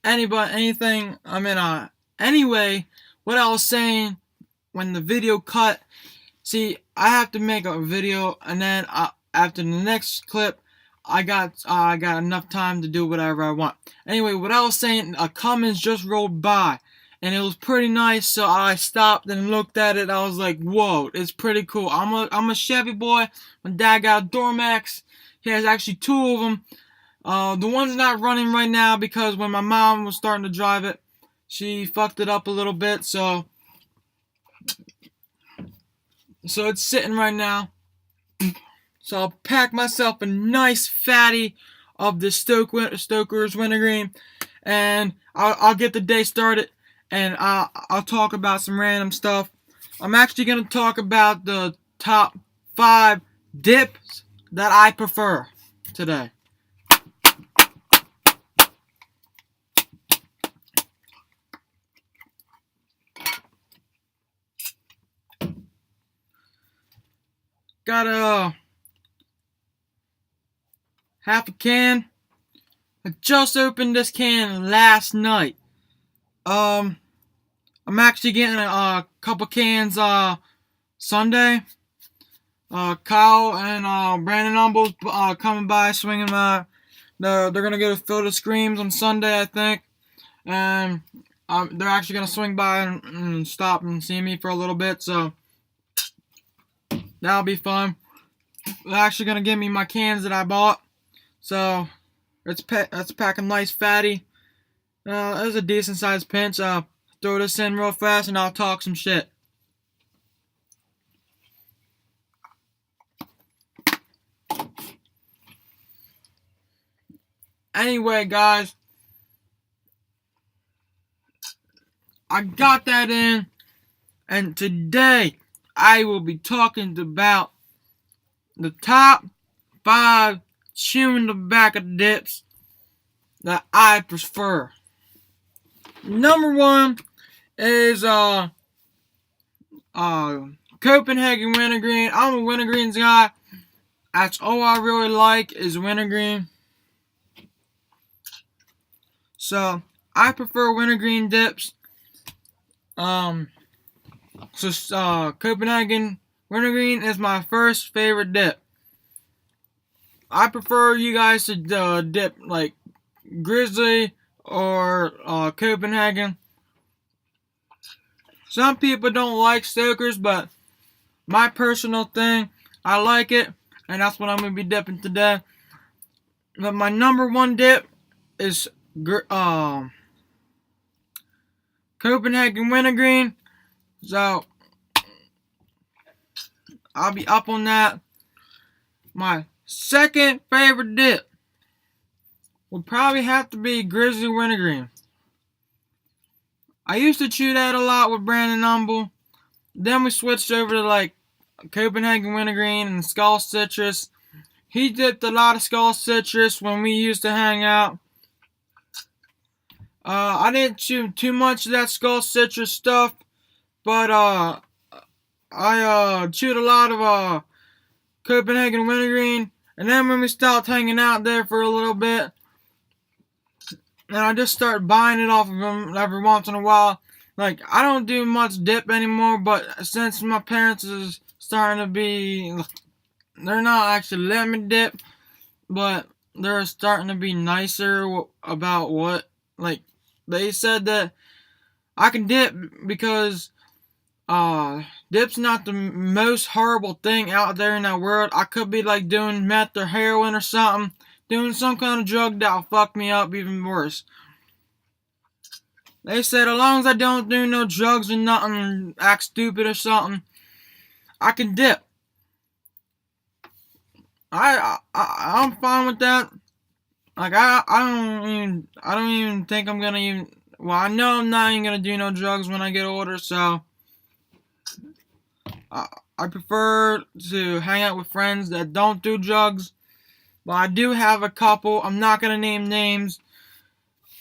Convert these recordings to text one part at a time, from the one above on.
anybody, anything. Anyway, what I was saying when the video cut. See, I have to make a video, and then after the next clip, I got enough time to do whatever I want. Anyway, what I was saying, a Cummins just rolled by, and it was pretty nice. So I stopped and looked at it. I was like, "Whoa, it's pretty cool." I'm a Chevy boy. My dad got a Dormax. He has actually two of them. The one's not running right now because when my mom was starting to drive it, she fucked it up a little bit. So it's sitting right now. So I'll pack myself a nice fatty of the Stoker's Wintergreen, and I'll get the day started, and I'll talk about some random stuff. I'm actually gonna talk about the top 5 dips that I prefer today. Got a half a can. I just opened this can last night. I'm actually getting a couple cans Sunday. Kyle and Brandon Umbles coming by, swinging by. They're gonna go to Field of Screams on Sunday, I think, and they're actually gonna swing by and stop and see me for a little bit. So that'll be fun. They're actually gonna give me my cans that I bought. So let's pack a nice fatty. That was a decent sized pinch. Throw this in real fast and I'll talk some shit. Anyway, guys, I got that in, and today I will be talking about the top 5 chewing tobacco dips that I prefer. Number 1 is Copenhagen Wintergreen. I'm a Wintergreens guy. That's all I really like is Wintergreen. So I prefer Wintergreen dips. Copenhagen Wintergreen is my first favorite dip. I prefer you guys to dip like Grizzly or Copenhagen. Some people don't like Stoker's, but my personal thing, I like it, and that's what I'm gonna be dipping today. But my number 1 dip is Copenhagen Wintergreen. So I'll be up on that. My second favorite dip would probably have to be Grizzly Wintergreen. I used to chew that a lot with Brandon Humble. Then we switched over to like Copenhagen Wintergreen and Skull Citrus. He dipped a lot of Skull Citrus when we used to hang out. I didn't chew too much of that Skull Citrus stuff, but I chewed a lot of Copenhagen Wintergreen. And then when we stopped hanging out there for a little bit, and I just started buying it off of them every once in a while. Like, I don't do much dip anymore, but since my parents is starting to be, they're not actually letting me dip, but they're starting to be nicer about what, like, they said that I can dip because dip's not the most horrible thing out there in that world. I could be like doing meth or heroin or something, doing some kind of drug that'll fuck me up even worse. They said as long as I don't do no drugs or nothing, act stupid or something, I can dip. I'm fine with that. Like I don't even think I'm gonna even. Well, I know I'm not even gonna do no drugs when I get older, so I prefer to hang out with friends that don't do drugs. But I do have a couple. I'm not gonna name names.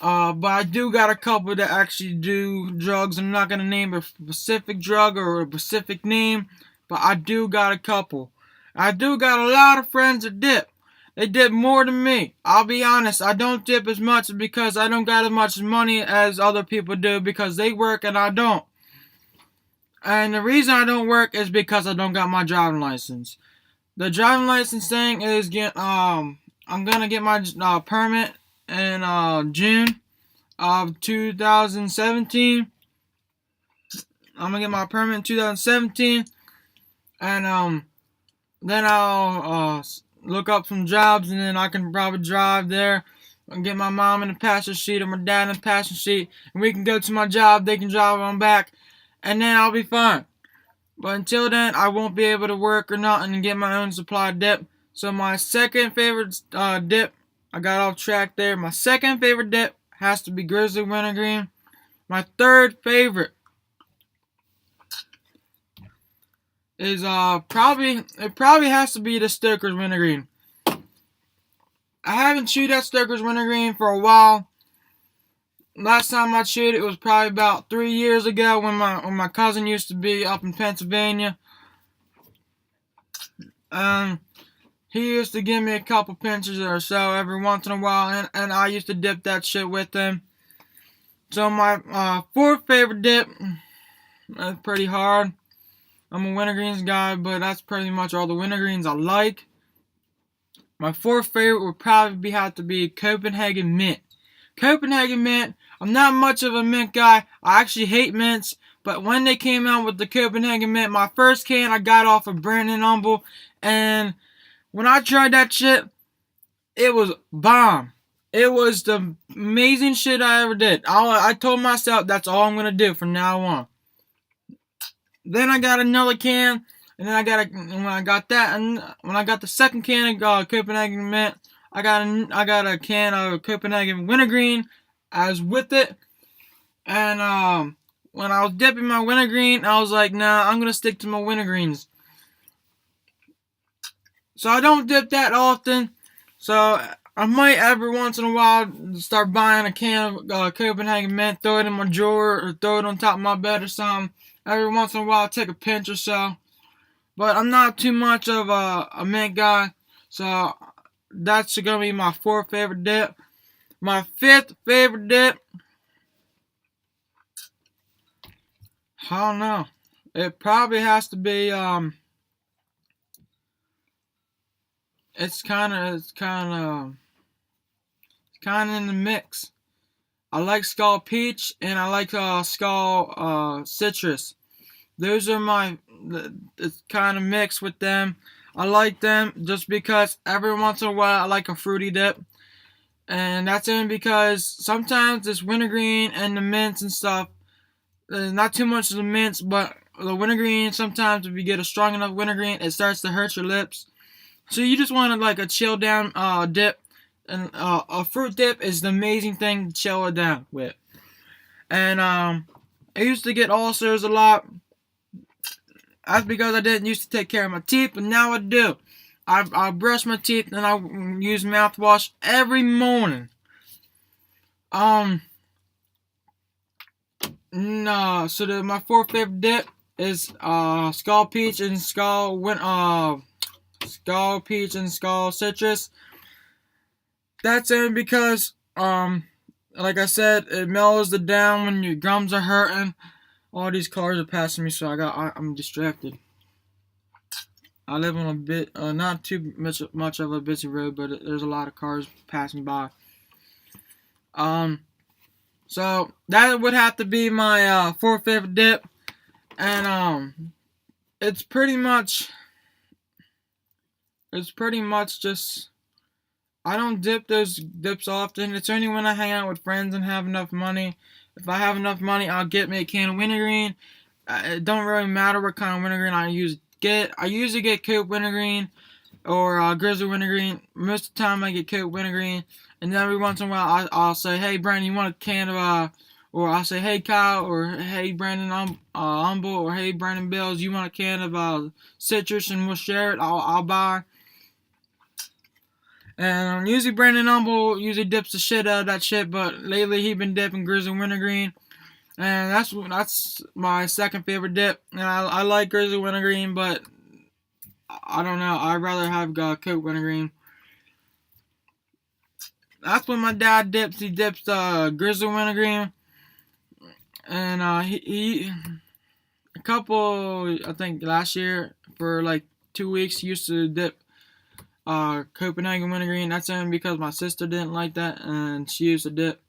But I do got a couple that actually do drugs. I'm not gonna name a specific drug or a specific name, but I do got a couple. I do got a lot of friends that dip. they dip more than me. I'll be honest, I don't dip as much because I don't got as much money as other people do because they work and I don't. And the reason I don't work is because I don't got my driving license. The driving license thing is I'm gonna get my permit in June of 2017. I'm gonna get my permit in 2017, and then I'll look up some jobs, and then I can probably drive there and get my mom in the passenger seat or my dad in the passenger seat, and we can go to my job. They can drive on back, and then I'll be fine. But until then, I won't be able to work or nothing and get my own supply dip. So my second favorite dip, I got off track there. My second favorite dip has to be Grizzly Wintergreen. My third favorite is probably has to be the Stoker's Wintergreen. I haven't chewed that Stoker's Wintergreen for a while. Last time I chewed it was probably about 3 years ago when my cousin used to be up in Pennsylvania. He used to give me a couple pinches or so every once in a while, and I used to dip that shit with him. So my fourth favorite dip, that's pretty hard. I'm a wintergreens guy, but that's pretty much all the wintergreens I like. My fourth favorite would probably have to be Copenhagen Mint. Copenhagen Mint, I'm not much of a mint guy. I actually hate mints, but when they came out with the Copenhagen Mint, my first can I got off of Brandon Humble, and when I tried that shit, it was bomb. It was the amazing shit I ever did. I told myself that's all I'm gonna do from now on. Then I got another can, and then when I got the second can of Copenhagen Mint, I got a can of Copenhagen Wintergreen as with it. And when I was dipping my wintergreen, I was like, nah, I'm gonna stick to my wintergreens. So I don't dip that often. So I might every once in a while start buying a can of Copenhagen Mint, throw it in my drawer or throw it on top of my bed or something. Every once in a while, take a pinch or so. But I'm not too much of a mint guy. So that's going to be my fourth favorite dip. My fifth favorite dip, I don't know. It probably has to be, it's kind of in the mix. I like Skull Peach and I like Skull Citrus. Those are it's kind of mixed with them. I like them just because every once in a while I like a fruity dip. And that's only because sometimes this wintergreen and the mints and stuff, not too much of the mints, but the wintergreen, sometimes if you get a strong enough wintergreen, it starts to hurt your lips. So you just want like a chill down dip. And a fruit dip is the amazing thing to chill it down with. And I used to get ulcers a lot. That's because I didn't used to take care of my teeth, but now I do. I brush my teeth and I use mouthwash every morning. So my fourth favorite dip is Skull Peach and Skull Peach and Skull Citrus. That's only because like I said, it mellows it down when your gums are hurting. All these cars are passing me, so I'm distracted. I live on a bit, not too much of a busy road, but there's a lot of cars passing by. So that would have to be my fourth favorite dip, and it's pretty much just. I don't dip those dips often. It's only when I hang out with friends and have enough money. If I have enough money, I'll get me a can of wintergreen. It don't really matter what kind of wintergreen I get. I usually get Cope Wintergreen or Grizzly Wintergreen. Most of the time I get Cope Wintergreen. And then every once in a while I'll say, hey Brandon, you want a can of or I'll say, hey Kyle, or hey Brandon Humble, or hey Brandon Bills, you want a can of citrus and we'll share it. I'll buy. And usually Brandon Humble usually dips the shit out of that shit, but lately he been dipping Grizzly Wintergreen, and that's my second favorite dip. And I like Grizzly Wintergreen, but I don't know. I'd rather have Coke Wintergreen. that's what my dad dips. He dips grizzly wintergreen, and he a couple, I think last year for like 2 weeks he used to dip Copenhagen wintergreen. That's only because my sister didn't like that and she used to dip.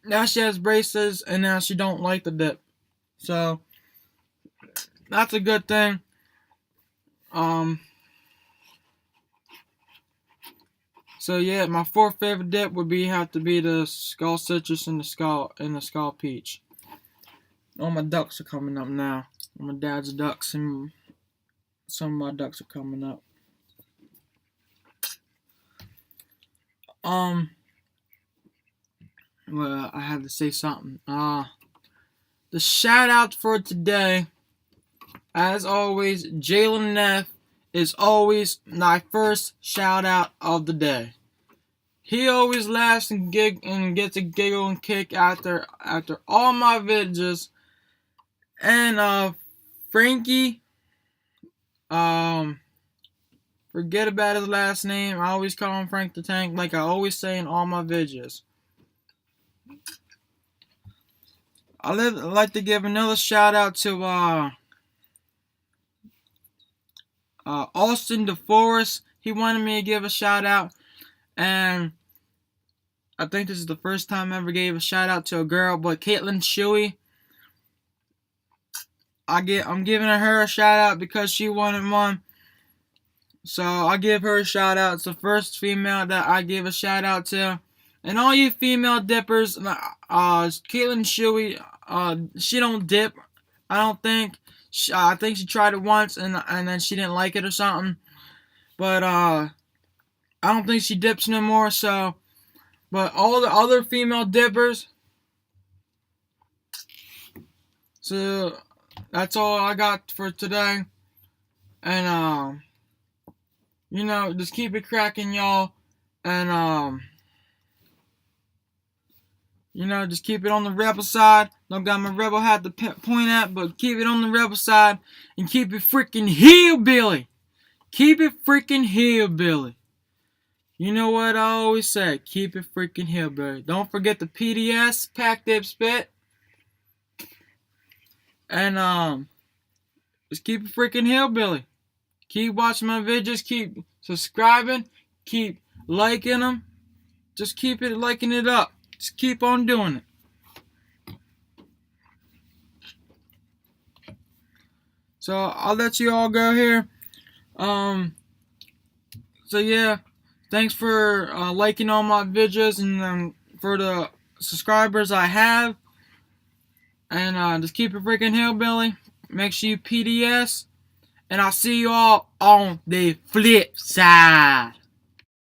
Now she has braces and now she don't like the dip. So that's a good thing. So yeah, my fourth favorite dip would have to be the skull citrus and the skull peach. All my ducks are coming up now. All my dad's ducks and some of my ducks are coming up. Well, I had to say something. The shout out for today, as always, Jalen Neff is always my first shout out of the day. He always laughs and gets a giggle and kick after all my videos. And Frankie, forget about his last name. I always call him Frank the Tank, like I always say in all my videos. I'd like to give another shout out to Austin DeForest. He wanted me to give a shout out, and I think this is the first time I ever gave a shout out to a girl, but Caitlin Shuey. I'm giving her a shout out because she wanted one. So I give her a shout out. It's the first female that I give a shout out to. And all you female dippers, Caitlin Shuey, she don't dip, I don't think. I think she tried it once and then she didn't like it or something. But I don't think she dips no more. So, but all the other female dippers. So that's all I got for today. And just keep it cracking, y'all. And just keep it on the rebel side. Don't got my rebel hat to point at, but keep it on the rebel side and keep it freaking hillbilly. Keep it freaking hillbilly. You know what I always say? Keep it freaking hillbilly. Don't forget the PDS, Pack Dip Spit. And just keep it freaking hillbilly. Keep watching my videos. Keep subscribing. Keep liking them. Just keep it liking it up. Just keep on doing it. So I'll let you all go here. So yeah, thanks for liking all my videos and for the subscribers I have. And just keep it freaking hillbilly. Make sure you PDS. And I'll see you all on the flip side.